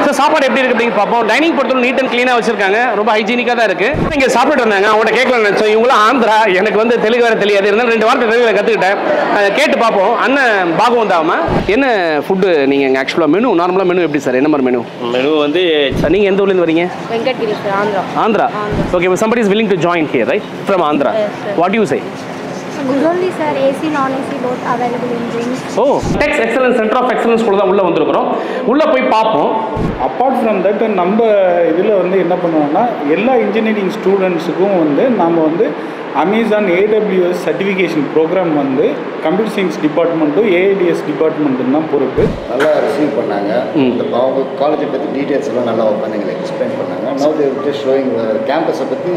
So சாப்பாடு எப்படி இருக்கு அப்படின்னு பார்ப்போம். டைனிங் பொறுத்தவரை நீட் அண்ட் க்ளீனாக வச்சிருக்காங்க, ரொம்ப ஹைஜீனிக்காக தான் இருக்கு. இங்கே சாப்பிட்டு இருந்தாங்க, அவங்கள்ட்ட கேட்கலாம் நினைச்சோம். இவங்களும் ஆந்திரா, எனக்கு வந்து தெலுங்கு வேற தெரியாது, இருந்தாலும் 2 வார்த்தை தெலுங்குல கற்றுக்கிட்டேன். கேட்டு பார்ப்போம். அண்ணன் பாகவந்தாமா, என்ன ஃபுட்டு நீங்கள் ஆக்சுவலாக மெனு நார்மலாக மெனு எப்படி சார்? என்ன மாதிரி மெனு? மெனு வந்து நீங்கள் எந்த ஊர்லேருந்து வரீங்க? Venkatagiri sir, Andhra. Andhra. Okay, but somebody is willing to join here, right? From Andhra. Yes, sir. What do you say? Good only sir, AC, non-AC both available in rooms. Oh, Tex Excellence Center of Excellence கூட தான் உள்ள வந்திருக்கிறோம். உள்ள போய் பார்ப்போம். Apart from that நம்ம இதில் வந்து என்ன பண்ணுவோம்னா எல்லா இன்ஜினியரிங் ஸ்டூடெண்ட்ஸுக்கும் வந்து நம்ம வந்து அமேசான் AWS சர்டிஃபிகேஷன் ப்ரோக்ராம் வந்து கம்ப்யூட்டர் சயின்ஸ் டிபார்ட்மெண்ட்டும் AIDS டிபார்ட்மெண்ட்டும் தான் பொறுப்பு. நல்லா ரிசீவ் பண்ணாங்க. அவங்க காலேஜை பற்றி டீட்டெயில்ஸ் எல்லாம் நல்லா உட்காந்து எங்களுக்கு எக்ஸ்பிளைன் பண்ணாங்க. நவ் தே ஜஸ்ட் ஷோயிங் கேம்பஸை பற்றி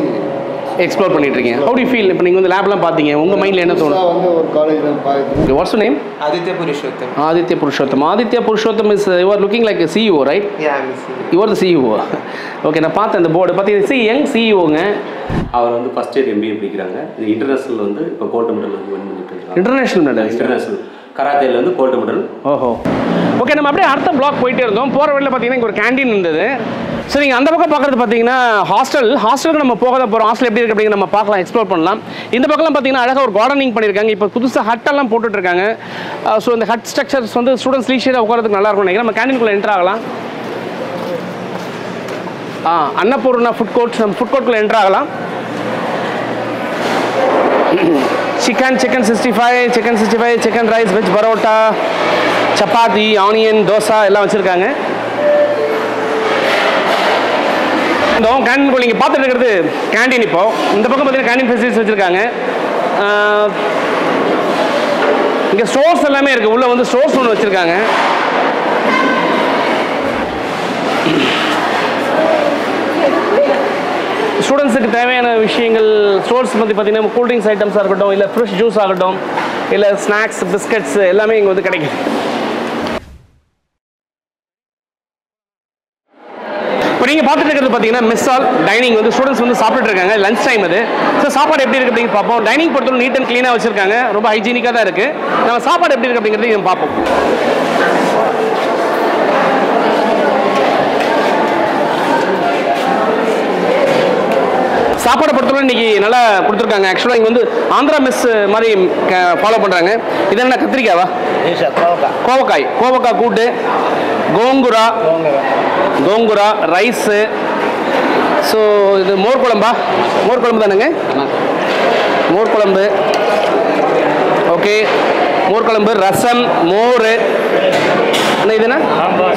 எக்ஸ்ப்ளோர் பண்ணிட்டு இருக்கீங்க. How do you feel? இப்போ நீங்கள் வந்து லேப்லாம் பார்த்தீங்க, உங்கள் மைண்டில் என்ன தோணும்? வந்து ஒரு காலேஜில் பார்த்து What's your name? Aditya Purushottam. Aditya Purushottam. Aditya Purushottam is you are looking like a CEO, right? Yeah, I'm a CEO. You are the CEO. Okay, நான் பார்த்தேன் அந்த போர்டு பார்த்தீங்கன்னா யங் சிஇஓங்க. அவர் வந்து ஃபர்ஸ்ட் இயர் MBA படிக்கிறாங்க. இது international வந்து இப்போ gold medal வந்து வின் பண்ணிட்டு இருக்காங்க. International medal. இன்டர்நேஷனல் கராத்தேல வந்து கோல்டு மெடல். ஓஹோ. ஓகே, நம்ம அப்படியே அடுத்த பிளாக் போயிட்டே இருந்தோம். போகிற வழியில் பார்த்தீங்கன்னா இங்கே ஒரு கேண்டீன் இருந்தது. ஸோ நீங்கள் அந்த பக்கம் பார்க்குறது பார்த்தீங்கன்னா ஹாஸ்டலுக்கு நம்ம போக தான் போகிறோம். ஹாஸ்டல் எப்படி இருக்குது அப்படிங்கிற நம்ம பார்க்கலாம், எக்ஸ்ப்ளோர் பண்ணலாம். இந்த பக்கம்லாம் பார்த்தீங்கன்னா அழகாக ஒரு கார்டனிங் பண்ணியிருக்காங்க. இப்போ புதுசாக ஹட்டெல்லாம் போட்டுட்ருக்காங்க. ஸோ இந்த ஹட் ஸ்ட்ரக்சர்ஸ் வந்து ஸ்டூடெண்ட்ஸ் லீஷராக உட்காரதுக்கு நல்லா இருக்கும் நினைக்கிறேன். நம்ம கேண்டீனுக்குள்ளே என்ட்ரு ஆகலாம். அன்னபூர்ணா ஃபுட் கோர்ட், நம்ம ஃபுட் கோர்ட்டுக்குள்ளே என்ட்ரு ஆகலாம். Chicken 65, chicken rice, veg parotta, chapati, onion dosa எல்லாம் வச்சுருக்காங்க. இந்த கேண்டீன் நீங்கள் பார்த்துட்டு இருக்கிறது கேண்டீன். இப்போ இந்த பக்கம் பார்த்தீங்கன்னா கேண்டீன் ஃபெசிலிட்டிஸ் வச்சுருக்காங்க. இங்கே ஸ்டோர்ஸ் எல்லாமே இருக்குது. உள்ளே வந்து ஸ்டோர்ஸ் ஒன்று வச்சுருக்காங்க. ஸ்டூடெண்ட்ஸுக்கு தேவையான விஷயங்கள் ஸ்டோர்ஸ் பற்றி பார்த்தீங்கன்னா கூல்ட்ரிங்க்ஸ் ஐட்டம்ஸாக இருக்கட்டும், இல்லை ஃப்ரெஷ் ஜூஸ் ஆகட்டும், இல்லை ஸ்நாக்ஸ், பிஸ்கட்ஸ் எல்லாமே இங்கே வந்து கிடைக்கும். இப்போ நீங்கள் பார்த்துட்டு இருக்கிறது பார்த்தீங்கன்னா மிஸ்ஸால் டைனிங் வந்து ஸ்டூடெண்ட்ஸ் வந்து சாப்பிட்டு இருக்காங்க. லஞ்ச் டைம் அது. ஸோ சாப்பாடு எப்படி இருக்குது அப்படின்னு பார்ப்போம். டைனிங் பொறுத்தவரை நீட் அண்ட் க்ளீனாக வச்சுருக்காங்க, ரொம்ப ஹைஜீனிக்காக தான் இருக்குது. நம்ம சாப்பாடு எப்படி இருக்குது அப்படிங்கிறதையும் பார்ப்போம். சாப்பாடை பொறுத்தவரை இன்றைக்கி நல்லா கொடுத்துருக்காங்க. ஆக்சுவலாக இங்கே வந்து ஆந்திரா மெஸ் மாதிரி ஃபாலோ பண்ணுறாங்க. இது என்ன கத்திரிக்காவா? கோவக்காய் கூட்டு, கோங்குரா ரைஸு. ஸோ இது மோர் குழம்பு தானேங்க? மோர் குழம்பு. ஓகே, மோர் குழம்பு, ரசம், மோர். என்ன இதுன்னா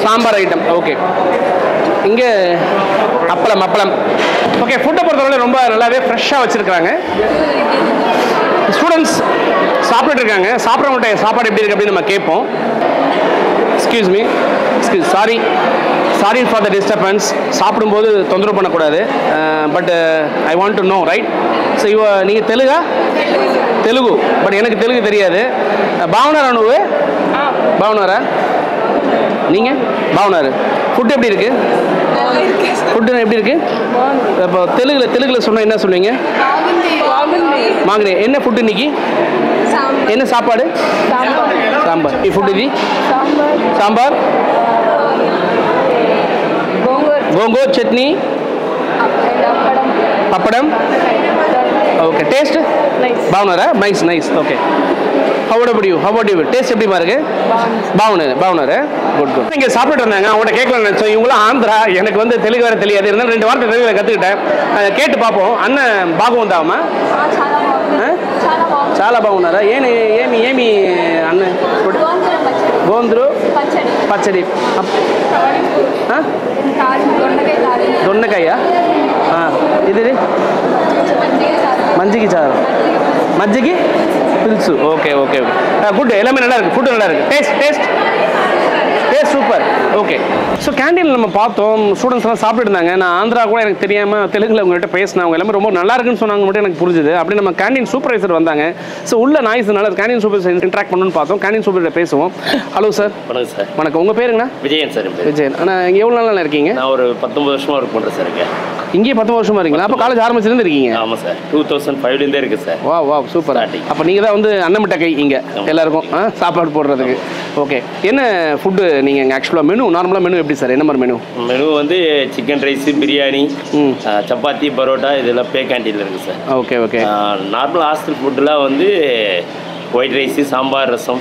சாம்பார் ஐட்டம். ஓகே, இங்கே அப்பளம். ஓகே, ஃபுட்டை பொறுத்தவரை ரொம்ப நல்லாவே ஃப்ரெஷ்ஷாக வச்சுருக்காங்க. ஸ்டூடெண்ட்ஸ் சாப்பிட்டு இருக்காங்க. சாப்பிட்றவங்கள்ட்ட சாப்பாடு எப்படி இருக்குது அப்படின்னு நம்ம கேட்போம். Sorry for the disturbance. சாப்பிடும்போது தொந்தரவு பண்ணக்கூடாது. But I want to know, right? So நீங்கள் தெலுங்கு, பட் எனக்கு தெலுங்கு தெரியாது. பாவனாரா நீங்கள்? பாவனாரு. ஃபுட் எப்படி இருக்குது? ஃபுட்டு எப்படி இருக்குது? இப்போ தெலுங்கில் சொன்னால் என்ன சொல்லுவீங்க? மாங்கனி. என்ன ஃபுட்டு இன்னைக்கு? என்ன சாப்பாடு? சாம்பார். ஃபுட் இது சாம்பார், கோங்கூர் சட்னி, பப்படம். ஓகே, டேஸ்ட் பாவனாரா? Nice. Okay, how about you? Taste எப்படிமா இருக்கு? பாவனாரு. குட். இங்கே சாப்பிட்டு இருந்தாங்க, அவங்கள்ட்ட கேட்கலாம் நினைச்சோம். இவங்களும் ஆந்திரா, எனக்கு வந்து தெலுங்கு வேற தெரியாது, இருந்தாலும் 2 வார்த்தை தெலுங்குல கற்றுக்கிட்டேன். கேட்டு பார்ப்போம். அண்ணன் பாகவந்தாமா? చాలా బాగున్నారా? ఏమి అన్న గోందూరు పచ్చడి, దొండకాయ, ఇది மஞ்சிகி சாதம், மஞ்சிகி புதுசு. Okay good. எல்லாமே நல்லா இருக்குது. ஃபுட்டு நல்லா இருக்குது. Taste super. ஓகே, ஸோ கேண்டீனில் நம்ம பார்த்தோம். ஸ்டூடெண்ட்ஸ்லாம் சாப்பிட்டு இருந்தாங்க. நான் ஆந்திரா கூட எனக்கு தெரியாமல் தெலுங்கில் அவங்ககிட்ட பேசினேன். அவங்க எல்லாமே ரொம்ப நல்லா இருக்குன்னு சொன்னாங்க, மட்டும் எனக்கு புரிஞ்சுது. அப்படி நம்ம கேண்டீன் சூப்பர்வைசர் வந்தாங்க. ஸோ உள்ள நாய்ஸ் நல்லா கேண்டீன் சூப்பர்வைசர் இன்ட்ராக்ட் பண்ணணும்னு பார்த்தோம். கேண்டீன் சூப்பர்வைசர் பேசுவோம். Hello sir. வணக்கம் சார். வணக்கம். உங்கள் பேருங்கண்ணா? விஜயன் சார். விஜயன். ஆனால் இங்கே எவ்வளோ நாள் இருக்கீங்க? நான் ஒரு 19 வருஷமாக ஒர்க் பண்ணுறேன் சார். இங்கே இங்கேயே 10 வருஷமா இருக்கீங்களா? அப்போ காலேஜ் ஆரம்பிச்சிருந்து இருக்கீங்க? ஆமாம் சார், 2005லேருந்தே இருக்குது சார். வா வா சூப்பர். அப்போ நீங்கள் தான் வந்து அன்னமிட்ட கை இங்கே எல்லாருக்கும் சாப்பாடு போடுறதுக்கு. ஓகே, என்ன ஃபுட்டு நீங்கள் இங்கே ஆக்சுவலாக மெனு நார்மலாக மெனு எப்படி சார்? என்ன மாதிரி மெனு? மெனு வந்து சிக்கன் ரைஸு, பிரியாணி, சப்பாத்தி, பரோட்டா இதெல்லாம் பே கேண்டீனில் இருக்குது sir. Okay okay. Normal hostel ஃபுட்டுலாம் வந்து ஒயிட் ரைஸு, சாம்பார், ரசம்,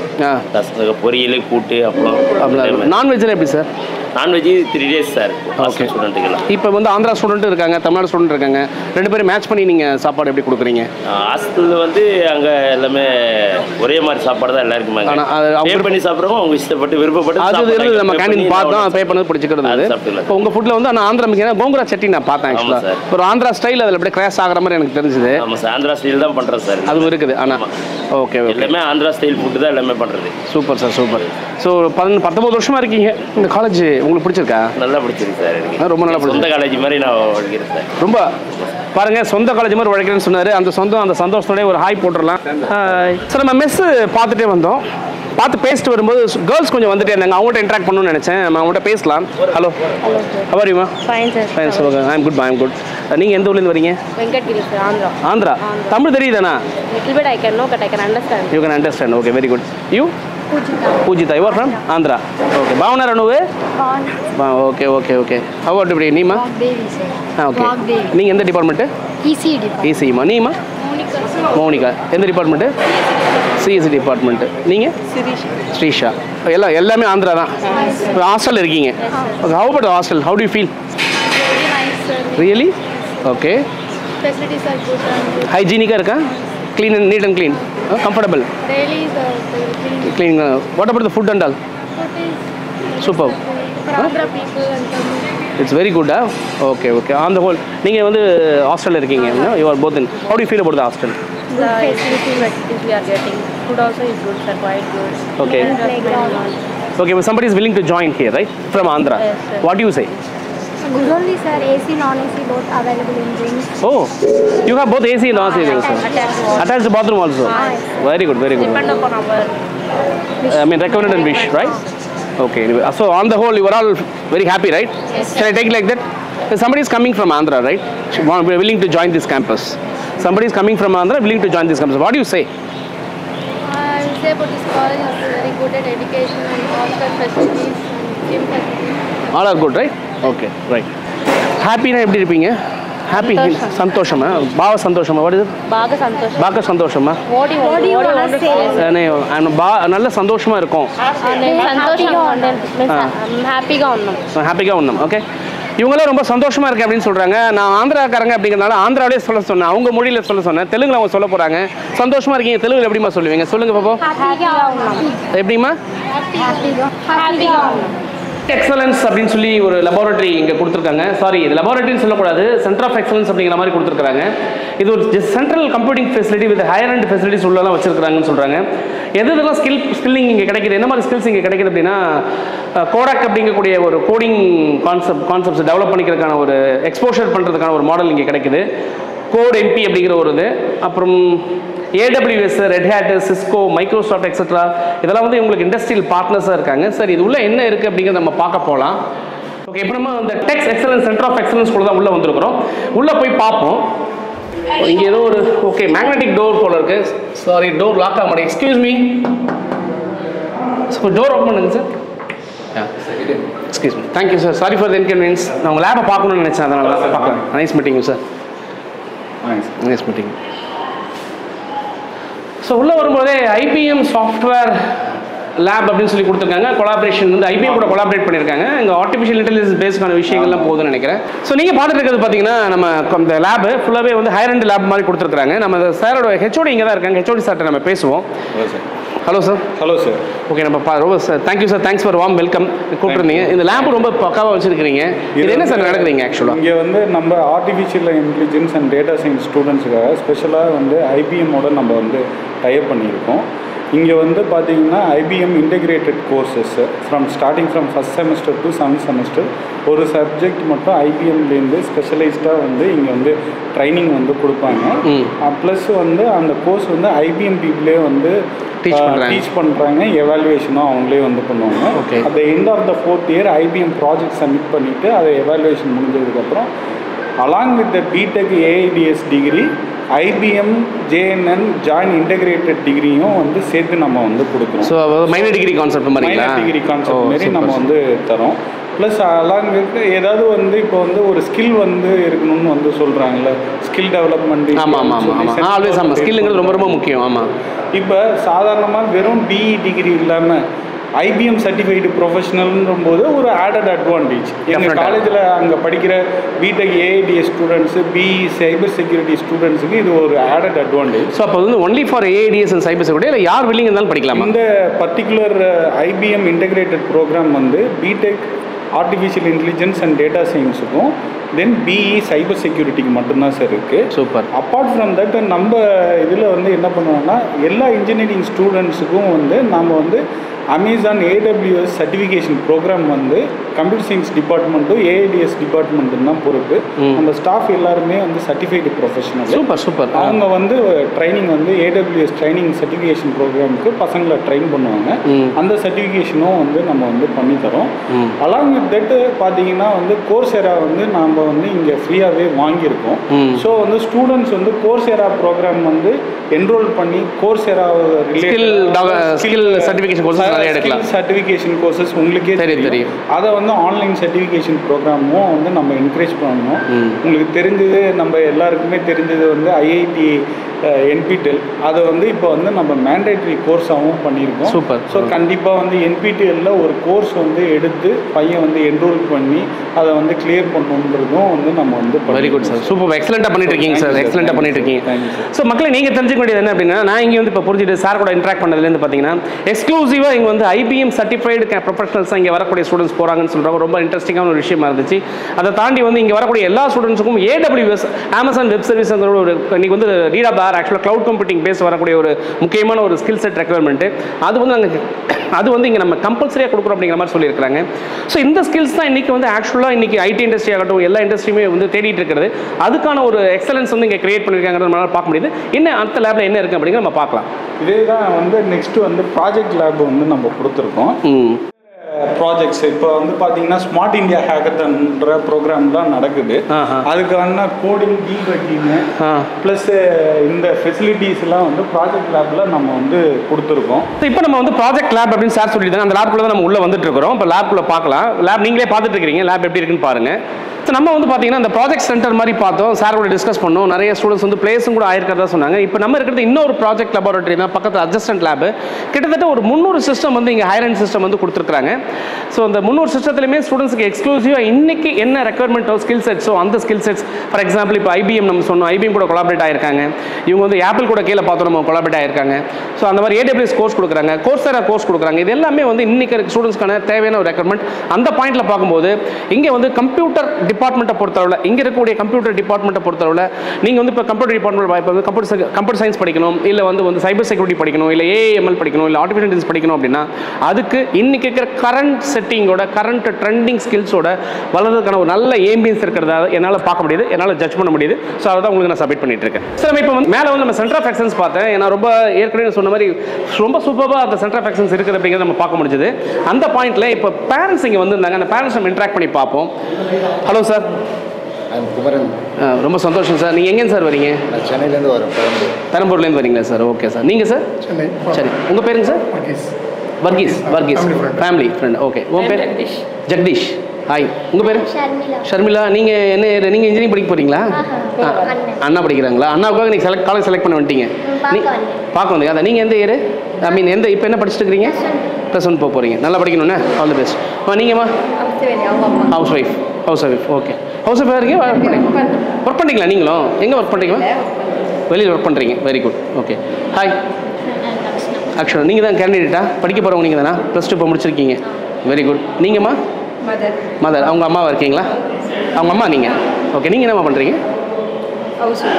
பொரியல், கூட்டு, அப்புறம் நான்வெஜ்ஜில் எப்படி sir? Non veg 3 days sir hostel ஸ்டூடெண்ட்டுக்கெல்லாம். இப்போ வந்து ஆந்திரா ஸ்டூடெண்ட் இருக்காங்க, தமிழ்நாடு ஸ்டூடெண்ட் இருக்காங்க, 2 பேரும் மேட்ச் பண்ணி நீங்கள் சாப்பாடு எப்படி கொடுக்குறீங்க? ஹாஸ்டலில் வந்து அங்கே எல்லாமே ஒரே மாதிரி சாப்பாடு தான் எல்லாருக்குமே. பே பண்ணி சாப்பிட்றவங்க அவங்க இஷ்டப்பட்டு விருப்பப்பட்டு அது நம்ம கேண்டீன் பார்த்தோம், பே பண்ணது பிடிச்சிக்கிறது. இப்போ உங்கள் ஃபுட்டில் வந்து ஆனால் ஆந்திரா மிக்க கோங்குரா சட்னி நான் பார்த்தேன் ஆக்சுவலாக. ஒரு ஆந்திரா ஸ்டைல் அதில் அப்படியே கிராஷ் ஆகிற மாதிரி எனக்கு தெரிஞ்சுது. ஆமாம் சார், ஆந்திரா ஸ்டைல் தான் பண்ணுறேன் சார். அதுவும் இருக்குது. ஆனால் ஓகே எல்லாமே ஆந்திரா ஸ்டைல் ஃபுட்டு தான் எல்லாமே பண்ணுறது. Super sir, super. ஸோ 19 வருஷமாக இருக்கீங்க இந்த காலேஜ், உங்களுக்கு பிடிச்சிருக்கா? நல்லா பிடிச்சிருக்கு சார் எனக்கு. ரொம்ப நல்லா பிடிச்சி. சொந்த காலேஜ் மாதிரி நான் உழைக்கிறேன் சார். ரொம்ப பாருங்க, சொந்த காலேஜ் மாதிரி உழைக்கிறேன்னு சொன்னார். அந்த சந்தோஷத்தோடய ஒரு ஹாய் போட்டுடலாம். சார் நம்ம மெஸ்ஸு பார்த்துட்டே வந்தோம், பார்த்து பேசிட்டு வரும்போது கேர்ள்ஸ் கொஞ்சம் வந்துட்டே இருந்தாங்க. அவங்கள்ட்ட இன்ட்ராக்ட் பண்ணணும்னு நினச்சேன். நம்ம அவங்கள்ட்ட பேசலாம். ஹலோ, ஹவ் ஆர் யூ மா? Fine sir. Fine sir. Okay, I'm good. நீங்கள் எந்த ஊர்லேருந்து வரீங்க? வெங்கட்கிரி சார், ஆந்திரா. ஆந்திரா. தமிழ் தெரியுதாண்ணா? Little bit I can know, but I can understand. You can understand. Okay, very good. You? Pujita. You are from Andhra. Okay. Bhavana Ranuve? Okay. How about you? Neema? Devi sir. Okay. நீங்க எந்த department? ECE department. ECE மா. Neema? Monica. எந்த department? CSE department. நீங்க? ஸ்ரீஷா. எல்லாமே ஆந்திரா தான். Hostel இருக்கீங்க. Okay. How about the hostel? How do you feel? Very nice sir. Really? Okay. Facilities are good and ஹைஜீனிக்கா இருக்கா? Clean and neat and clean. Comfortable. Daily Clean. What about the food and all? Food is Superb. for Andhra people and It's very good. Okay. On the whole, நீங்கள் வந்து ஹாஸ்டலில் இருக்கீங்க. You are both in. How do you feel about the hostel? the facilities we are getting. Food also is good sir, quite good. Okay. Okay, but somebody is willing to join here, right? From Andhra. Yes, sir. What do you say? Good only sir, AC, non-AC both available in rooms. Oh, you have both AC and non-AC also. Attached bathroom also. Yes. Very good. Depend upon our recommended and wish, right? Okay. Anyway, so on the whole, you are all very happy, right? Yes. Shall I take it like that? Somebody is coming from Andhra, right? Willing to join this campus. Somebody is coming from Andhra, willing to join this campus. What do you say? I will say about this college is very good at education and hostel facilities and gym facilities. All are good, right? Okay, right. Happy na எப்படி இருப்பீங்க? Happy சந்தோஷமா? பாவ சந்தோஷமா? What is it? பாக சந்தோஷம். பாக சந்தோஷமா? What do you want to say? நல்ல சந்தோஷமா இருக்கும். சந்தோஷமா ஹாப்பிగా ఉన్నాం. ஹாப்பிగా ఉన్నాం. ஓகே. இவங்களாம் ரொம்ப சந்தோஷமா இருக்கு அப்படின்னு சொல்றாங்க. நான் ஆந்திராக்காரங்க அப்படிங்கறனால ஆந்திராவிலே சொல்ல சொன்னேன், அவங்க மொழியில சொல்ல சொன்னேன். தெலுங்குல அவங்க சொல்ல போறாங்க. சந்தோஷமா இருக்கீங்க தெலுங்குல எப்படிமா சொல்லுவீங்க? சொல்லுங்க பாப்போம். ஹாப்பிగా ఉన్నాం. எப்படிமா? ஹாப்பிగా ఉన్నాం. எக்ஸலன்ஸ் அப்படின்னு சொல்லி ஒரு லெபார்டரி இங்கே கொடுத்துருக்காங்க. சாரி, இது லெபார்டரின்னு சொல்லக்கூடாது, சென்டர் ஆஃப் எக்ஸலன்ஸ் அப்படிங்கிற மாதிரி கொடுத்துருக்காங்க. இது ஒரு central computing facility with higher and facilities உள்ளலாம் வச்சிருக்காங்கன்னு சொல்கிறாங்க. எதெல்லாம் ஸ்கில்லிங் இங்கே கிடைக்கிது, என்ன மாதிரி ஸ்கில்ஸ் இங்கே கிடைக்கிது அப்படின்னா, கோடாக் அப்படிங்கக்கூடிய ஒரு கோடிங் கான்செப்ட்ஸ் டெவலப் பண்ணிக்கிறதுக்கான ஒரு எக்ஸ்போஷர் பண்ணுறதுக்கான ஒரு மாடல் இங்கே கிடைக்குது. கோட் MP அப்படிங்கிற ஒரு இது, அப்புறம் AWS, Red Hat, Cisco, Microsoft etcetera, இதெல்லாம் வந்து உங்களுக்கு இண்டஸ்ட்ரியல் பார்ட்னர்ஸாக இருக்காங்க. சார் இது உள்ள என்ன இருக்குது அப்படிங்கிறத நம்ம பார்க்க போகலாம். ஓகே, இப்போ நம்ம அந்த டெக்ஸ் எக்ஸலன்ஸ் சென்டர் ஆஃப் எக்ஸலன்ஸ் கூட தான் உள்ளே வந்திருக்கிறோம். உள்ளே போய் பார்ப்போம். இங்கே ஏதோ ஒரு ஓகே மேக்னெட்டிக் டோர் போல இருக்கு. சாரி, டோர் லாக் ஆக மாட்டேன். எக்ஸ்கியூஸ் மீ, டோர் ஓப்பன் பண்ணுங்க sir. Excuse me, thank you sir, sorry for the inconvenience. நான் உங்கள் லேபை பார்க்கணும்னு நினச்சேன், அதனால தான் பார்க்கலாம். Nice meeting sir. Nice meeting. So உள்ளே வரும்போதே IBM சாஃப்ட்வேர் லேப் அப்படின்னு சொல்லி கொடுத்துருக்காங்க. கொலாபரேஷன் வந்து IBM கூட கொலாபரேட் பண்ணியிருக்காங்க. இங்கே ஆர்டிஃபிஷியல் இன்டெலிஜென்ஸ் பேஸ்டான விஷயங்கள்லாம் போகுதுன்னு நினைக்கிறேன். ஸோ நீங்கள் பார்த்துட்டு இருக்கிறது பார்த்தீங்கன்னா நம்ம இந்த லேபு ஃபுல்லாகவே வந்து ஹையர் அண்ட் லேப் மாதிரி கொடுத்துருக்காங்க. நம்ம சாரோட HOD இங்கே தான் இருக்காங்க. HOD சார்ட்ட நம்ம பேசுவோம். Hello sir. Hello sir. Okay, நம்ம ரொம்ப sir thank you sir, thanks for warm welcome. கூப்பிட்டுருந்தீங்க. இந்த லேப் ரொம்ப பக்காவாக வச்சுருக்கிறீங்க. இது என்ன சார் நடக்குதுங்க ஆக்சுவலாக? இங்கே வந்து நம்ம artificial intelligence and data science ஸ்டூடெண்ட்ஸுக்காக ஸ்பெஷலாக வந்து IBM-ஓட நம்ம வந்து டைப் பண்ணியிருக்கோம். இங்கே வந்து பார்த்தீங்கன்னா IBM integrated courses starting from first semester to 7th semester ஒரு சப்ஜெக்ட் மட்டும் IBM-லேருந்து ஸ்பெஷலைஸ்டாக வந்து இங்கே வந்து ட்ரைனிங் வந்து கொடுப்பாங்க. ப்ளஸ் வந்து அந்த கோர்ஸ் வந்து IBM பீப்புளே வந்து டீச் பண்ணுறாங்க. எவாலுவேஷனும் அவங்களே வந்து பண்ணுவாங்க. At the end of the 4th year IBM project submit பண்ணிவிட்டு அதை எவாலுவேஷன் முடிஞ்சதுக்கப்புறம் along with the BTech AIDS degree IBM JNN join integrated டிகிரியும் வந்து சேர்த்து நம்ம வந்து கொடுக்குறோம். ஸோ மைனர் டிகிரி கான்செப்ட் மாதிரி மைனர் டிகிரி கான்செப்ட் மாரி நம்ம வந்து தரோம். ப்ளஸ் அலாங் வித் ஏதாவது வந்து இப்போ வந்து ஒரு ஸ்கில் வந்து இருக்கணும்னு வந்து சொல்கிறாங்கல்ல, ஸ்கில் டெவலப்மெண்ட். ஆமாம் ஆல்வேஸ் ஆமாம், ஸ்கில்லுங்கிறது ரொம்ப ரொம்ப முக்கியம். ஆமாம், இப்போ சாதாரணமாக வெறும் பிஇ டிகிரி இல்லாமல் IBM சர்டிஃபைடு ப்ரொஃபஷனல்ன்ற போது ஒரு ஆடட் அட்வான்டேஜ். எங்கள் காலேஜில் அங்கே படிக்கிற B Tech AIDS students, BE cyber security ஸ்டூடெண்ட்ஸுக்கு இது ஒரு ஆடட் அட்வான்டேஜ். ஸோ அப்போ வந்து only for AIDS and cyber security இல்லை யார் வில்லிங் இருந்தாலும் படிக்கலாம்? இந்த பர்டிகுலர் IBM இன்டகிரேட்டட் ப்ரோக்ராம் வந்து B Tech artificial intelligence and data சயின்ஸுக்கும் தென் பிஇ சைபர் செக்யூரிட்டிக்கு மட்டும்தான் சார் இருக்குது. சூப்பர். அப்பார்ட் ஃப்ரம் தட் நம்ம இதில் வந்து என்ன பண்ணுவோம்னா எல்லா இன்ஜினியரிங் ஸ்டூடெண்ட்ஸுக்கும் வந்து நம்ம வந்து அமேசான் AWS சர்டிஃபிகேஷன் ப்ரோக்ராம் வந்து கம்ப்யூட்டர் சயின்ஸ் டிபார்ட்மெண்ட்டும் AIDS டிபார்ட்மெண்ட்டும் தான் பொறுப்பு. நம்ம ஸ்டாஃப் எல்லாருமே வந்து சர்டிஃபைடு ப்ரொஃபஷனல். சூப்பர். அவங்க வந்து ட்ரைனிங் வந்து AWS ட்ரைனிங் சர்டிஃபிகேஷன் ப்ரோக்ராமுக்கு பசங்களை ட்ரெயின் பண்ணுவாங்க. அந்த சர்டிஃபிகேஷனும் வந்து நம்ம வந்து பண்ணித்தரோம். அலாங் வித் தட் பார்த்தீங்கன்னா வந்து கோர்செரா வந்து நாம் வந்து இங்கே ஃப்ரீயாகவே வாங்கியிருக்கோம். ஸோ வந்து ஸ்டூடெண்ட்ஸ் வந்து கோர்செரா ப்ரோக்ராம் வந்து என்ரோல் பண்ணி கோர்செரா ஸ்கில் சர்டிஃபிகேஷன் கோர்சஸ் நிறைய எடுக்கலாம். சர்டிஃபிகேஷன் கோர்சஸ் உங்களுக்கே தெரியும். அதை வந்து ஆன்லைன் சர்டிஃபிகேஷன் ப்ரோக்ராமும் வந்து நம்ம என்கரேஜ் பண்ணணும். உங்களுக்கு தெரிஞ்சது, நம்ம எல்லாருக்குமே தெரிஞ்சது வந்து IIT NPTEL அதை வந்து இப்போ வந்து நம்ம மேண்டேட்ரி கோர்ஸாகவும் பண்ணியிருக்கோம். சூப்பர். ஸோ கண்டிப்பாக வந்து NPTELல ஒரு கோர்ஸ் வந்து எடுத்து பையன் வந்து என்ரோல் பண்ணி அதை வந்து கிளியர் பண்ணணுன்றதும் வந்து நம்ம வந்து வெரி குட் சார், சூப்பர், எக்ஸலண்ட்டாக பண்ணிட்டு இருக்கீங்க சார், எக்ஸலண்ட்டாக பண்ணிட்டு இருக்கீங்க. ஸோ மக்களை நீங்கள் தெரிஞ்சுக்க வேண்டியது என்ன அப்படின்னா, நான் இங்கே வந்து இப்போ புரிஞ்சுட்டு சார் கூட இன்ட்ராக்ட் பண்ணதுலேருந்து பார்த்தீங்கன்னா எக்ஸ்க்ளூசிவாக இங்கே வந்து IBM சர்டிஃபைடு ப்ரொஃபஷனல்ஸாக இங்கே வரக்கூடிய ஸ்டூடெண்ட்ஸ் போகிறாங்கன்னு சொல்கிறாங்க. ரொம்ப இன்ட்ரெஸ்டிங்கான ஒரு விஷயமா இருந்துச்சு. அதை தாண்டி வந்து இங்கே வரக்கூடிய எல்லா ஸ்டூடெண்ட்ஸுக்கும் AWS Amazon வெப் சர்வீஸ்ங்கிற ஒரு இன்னைக்கு வந்து ரீட் ஆஃப் ஆக்சுவலாக க்ளவுட் கம்ப்யூட்டிங் பேஸ் வரக்கூடிய ஒரு முக்கியமான ஒரு ஸ்கில் செட் ரெக்யர்மெண்ட்டு. அது வந்து இங்கே நம்ம கம்பல்சரியாக கொடுக்குறோம் அப்படிங்கிற மாதிரி சொல்லியிருக்காங்க. ஸோ இந்த ஸ்கில்ஸ் தான் இன்றைக்கி வந்து ஆக்சுவலாக இன்றைக்கி IT இண்டஸ்ட்ரி ஆகட்டும் எல்லா இண்டஸ்ட்ரியுமே வந்து தேடிட்டு இருக்கிறது. அதுக்கான ஒரு எக்ஸலன்ஸ் வந்து இங்கே கிரியேட் பண்ணியிருக்காங்கிறது நம்மளால் பார்க்க முடியுது. இன்னும் அடுத்த லேபில் என்ன இருக்குது அப்படிங்கிற நம்ம பார்க்கலாம். இதே தான் வந்து நெக்ஸ்ட்டு வந்து ப்ராஜெக்ட் லேப் வந்து நம்ம கொடுத்துருக்கோம். ப்ராஜெக்ட்ஸ் இப்போ வந்து பார்த்தீங்கன்னா ஸ்மார்ட் இந்தியா ஹேக்கத்தான்ற ப்ரோக்ராம் தான் நடக்குது. அதுக்கான கோடிங், டீபக்கிங் ப்ளஸ் இந்த ஃபெசிலிட்டிஸ்லாம் வந்து ப்ராஜெக்ட் லேபில் நம்ம வந்து கொடுத்துருக்கோம். இப்போ நம்ம வந்து ப்ராஜெக்ட் லேப் அப்படின்னு சார் சொல்லியிருந்தாங்க. அந்த லேப்குள்ளே தான் நம்ம உள்ளே வந்துட்டு இருக்கிறோம். இப்போ லேப்குள்ளே பார்க்கலாம். லேப் நீங்களே பார்த்துட்டு இருக்கிறீங்க. லேப் எப்படி இருக்குன்னு பாருங்கள். ஸோ நம்ம வந்து பார்த்தீங்கன்னா இந்த ப்ராஜெக்ட் சென்டர் மாதிரி பார்த்தோம், சார் கூட டிஸ்கஸ் பண்ணோம். நிறைய ஸ்டூடெண்ட்ஸ் வந்து பிளேஸும் கூட ஆயிருக்கிறதா சொன்னாங்க. இப்போ நம்ம இருக்கிறது இன்னொரு ப்ராஜெக்ட் லெபார்ட்டரி தான், பக்கத்தில் அட்ஜஸ்டன்ட் லேப். கிட்டத்தட்ட ஒரு 300 சிஸ்டம் வந்து இங்கே ஹையர் அண்ட் சிஸ்டம் வந்து கொடுத்துருக்காங்க. ஸோ அந்த 300 சிஸ்டத்துலையுமே ஸ்டூடெண்ட்ஸ்க்கு எக்ஸ்க்ளூசிவாக இன்னைக்கு என்ன ரெக்யர்மெண்ட்டோ ஸ்கில் செட்ஸோ அந்த ஸ்கில் செட்ஸ், ஃபார் எக்ஸாம்பிள் இப்போ IBM நம்ம சொன்னோம், IBM கூட கொலாபரேட் ஆயிருக்காங்க. இவங்க வந்து ஆப்பிள் கூட கீழே பார்த்தோம் நம்ம கொலாபரேட் ஆயிருக்காங்க. ஸோ அந்த மாதிரி AWS கோர்ஸ் கொடுக்குறாங்க, கோர்செரா கோர்ஸ் கொடுக்குறாங்க. இது எல்லாமே வந்து இன்னைக்கு ஸ்டூடெண்ட்ஸ்க்கான தேவையான ஒரு ரெக்யர்மெண்ட். அந்த பாயிண்ட்ல பார்க்கும்போது இங்கே வந்து கம்ப்யூட்டர் டிபார்ட்மெண்ட்டை பொறுத்தளவில், இங்கே இருக்கக்கூடிய கம்ப்யூட்டர் டிபார்ட்மெண்ட்டை பொறுத்தளவில் நீங்கள் வந்து இப்போ கம்ப்யூட்டர் டிபார்ட்மெண்ட் இப்போ வந்து கம்ப்யூட்டர் சயின்ஸ் படிக்கணும், இல்லை வந்து சைபர் செக்யூரிட்டி படிக்கணும், இல்லை AML படிக்கணும், இல்லை ஆர்டிஃபிஷியல் இன்டெலிஜென்ஸ் படிக்கணும் அப்படின்னா அதுக்கு இன்னைக்கு இருக்கிற கரண்ட் செட்டிங்கோட கரண்ட் ட்ரெண்டிங் ஸ்கில்ஸோட வளர்றதுக்கான ஒரு நல்ல ஏம்பியன்ஸ் இருக்கிறதா என்னால் பார்க்க முடியுது, என்னால் ஜட்ஜ் பண்ண முடியுது. ஸோ அதை தான் உங்களுக்கு நான் சப்மிட் பண்ணிட்டு இருக்கேன். சார் இப்போ வந்து மேலே வந்து நம்ம சென்டர் ஆஃப் எக்ஸலன்ஸ் பார்த்தேன். ஏன்னா ரொம்ப ஏற்கனவே சொன்ன மாதிரி ரொம்ப சூப்பராக அந்த சென்டர் ஆஃப் எக்ஸலன்ஸ் இருக்குது அப்படிங்கிறத நம்ம பார்க்க முடிஞ்சது. அந்த பாயிண்ட்ல இப்போ பேரண்ட்ஸ் இங்கே வந்திருந்தாங்க. அந்த பேரண்ட்ஸ் நம்ம இன்ட்ராக்ட் பண்ணி பார்ப்போம். Hello sir. குமரன். ரொம்ப சந்தோஷம் சார். நீங்கள் எங்கேன்னு சார் வரீங்க? நான் சென்னையிலேருந்து வரேன். பெரம்பூர்லேருந்து வரீங்களா சார்? Okay sir. நீங்கள் சார்? சென்னை. சரி, உங்கள் பேருங்க sir? Varghese. Family friend. Okay, உங்கள் பேர்? ஜெகதீஷ். ஹாய், உங்கள் பேர்? ஷர்மிளா. நீங்கள் என்ன, நீங்கள் இன்ஜினியரிங் படிக்க போகிறீங்களா? அண்ணா படிக்கிறாங்களா? அண்ணாவுக்காக நீங்கள் காலேஜ் செலக்ட் பண்ண வந்துட்டீங்க. பார்க்க வந்தீங்க. அதான் நீங்கள் எந்த இயர், ஐ மீன் எந்த, இப்போ என்ன படிச்சுட்டு இருக்கிறீங்க? +1 போக போகிறீங்க. நல்லா படிக்கணும்ண்ணே. All the best. நீங்கம்மா? Housewife. ஓகே. ஹவுஸ் ஒய்ஃபாக இருக்கீங்க? ஒர்க் பண்ணுறீங்களா நீங்களும்? எங்கே ஒர்க் பண்ணுறீங்களா? வெளியில் ஒர்க் பண்ணுறீங்க. Very good. Okay. Hi Akshara. நீங்கள் தான் கேண்டிடேட்டா? படிக்க போகிறவங்க நீங்கள் தானா? +2 இப்போ முடிச்சிருக்கீங்க. Very good. நீங்கம்மா? மதர். அவங்க அம்மாவாக இருக்கீங்களா? அவங்க அம்மா நீங்கள்? ஓகே. நீங்கள் என்னம்மா பண்ணுறீங்க?